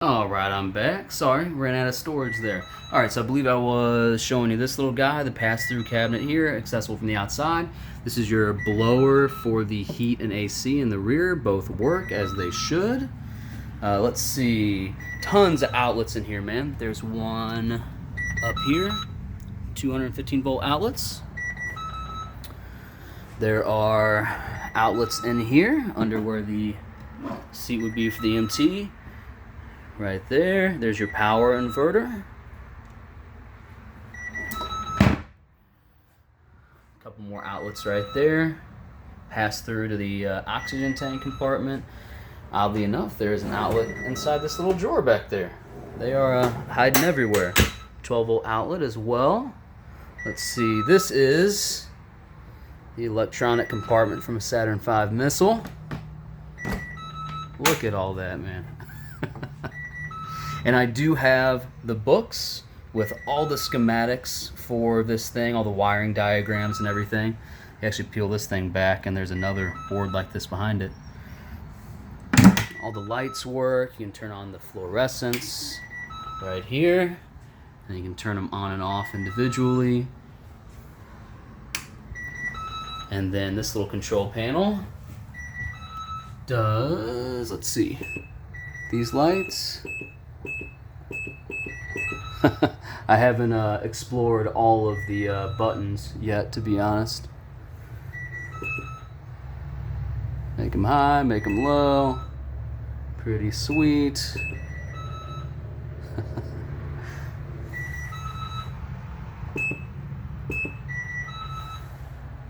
Alright, I'm back. Sorry, ran out of storage there. Alright, so I believe I was showing you this little guy, the pass-through cabinet here, accessible from the outside. This is your blower for the heat and AC in the rear. Both work as they should. Let's see. Tons of outlets in here, man. There's one up here. 215 volt outlets. There are outlets in here under where the seat would be for the MT. Right there. There's your power inverter. A couple more outlets right there. Pass through to the oxygen tank compartment. Oddly enough, there's an outlet inside this little drawer back there. They are hiding everywhere. 12 volt outlet as well. Let's see. This is the electronic compartment from a Saturn V missile. Look at all that, man. And I do have the books with all the schematics for this thing, all the wiring diagrams and everything. You actually peel this thing back and there's another board like this behind it. All the lights work. You can turn on the fluorescence right here. And you can turn them on and off individually. And then this little control panel does, let's see, these lights. I haven't explored all of the buttons yet, to be honest. Make them high, make them low. Pretty sweet.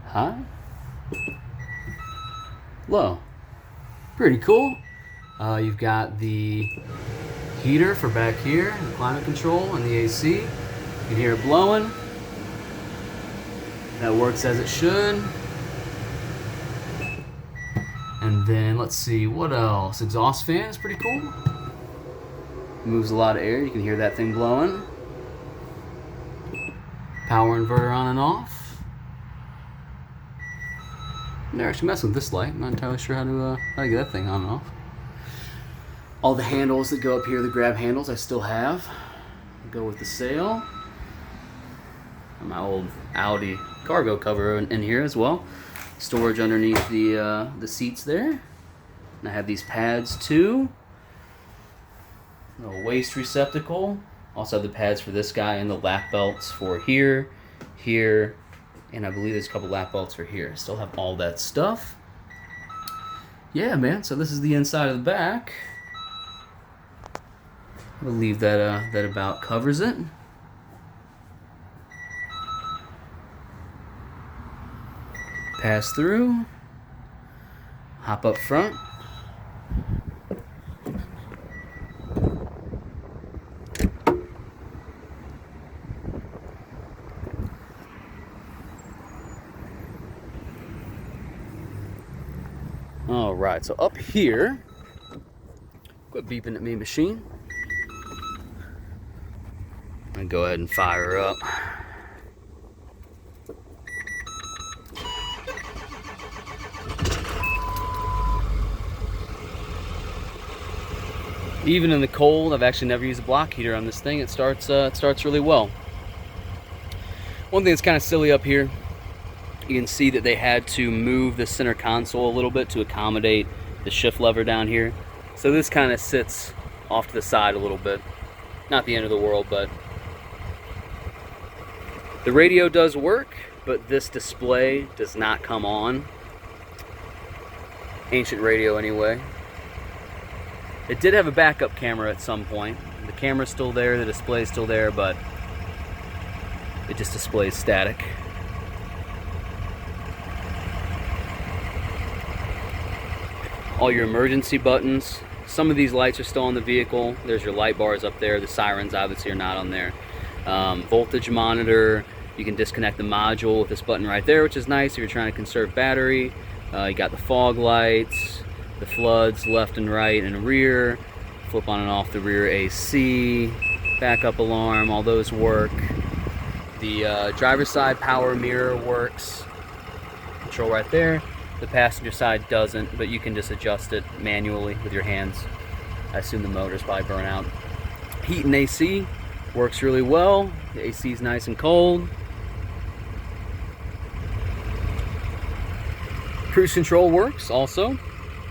High. Low. Pretty cool. You've got the heater for back here, the climate control and the AC. You can hear it blowing. That works as it should. And then let's see, what else? Exhaust fan is pretty cool. Moves a lot of air. You can hear that thing blowing. Power inverter on and off. Never actually messed with this light. I'm not entirely sure how to get that thing on and off. All the handles that go up here, the grab handles, I still have. Go with the sail. My old Audi cargo cover in here as well. Storage underneath the seats there. And I have these pads too. Little waste receptacle. Also have the pads for this guy and the lap belts for here, here, and I believe there's a couple lap belts for here. Still have all that stuff. Yeah, man. So this is the inside of the back. I believe that that about covers it. Pass through. Hop up front. All right, so up here, quit beeping at me, machine. I'm gonna go ahead and fire her up. Even in the cold, I've actually never used a block heater on this thing. It starts really well. One thing that's kind of silly up here, you can see that they had to move the center console a little bit to accommodate the shift lever down here. So this kind of sits off to the side a little bit. Not the end of the world, but the radio does work, but this display does not come on. Ancient radio anyway. It did have a backup camera at some point. The camera's still there, the display's still there, but it just displays static. All your emergency buttons. Some of these lights are still on the vehicle. There's your light bars up there. The sirens obviously are not on there. Voltage monitor. You can disconnect the module with this button right there, which is nice if you're trying to conserve battery. You got the fog lights, the floods left and right and rear. Flip on and off the rear AC. Backup alarm, all those work. The driver's side power mirror works. Control right there. The passenger side doesn't, but you can just adjust it manually with your hands. I assume the motor's probably burnt out. Heat and AC works really well. The AC is nice and cold. Cruise control works also.